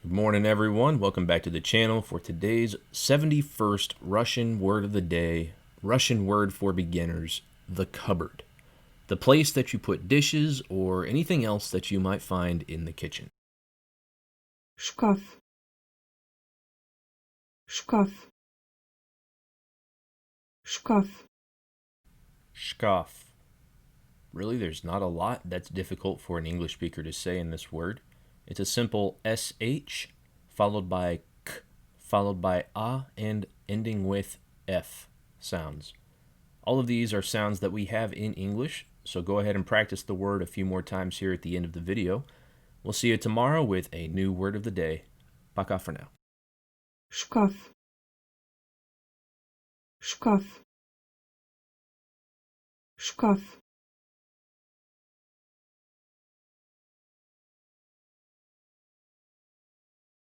Good morning, everyone. Welcome back to the channel for today's 71st Russian word of the day, Russian word for beginners, the cupboard. The place that you put dishes or anything else that you might find in the kitchen. шкаф, шкаф, шкаф, Шкаф. Really, there's not a lot that's difficult for an English speaker to say in this word. It's a simple SH followed by K, followed by A, and ending with F sounds. All of these are sounds that we have in English, so go ahead and practice the word a few more times here at the end of the video. We'll see you tomorrow with a new word of the day. Пока for now. шкаф, шкаф, шкаф.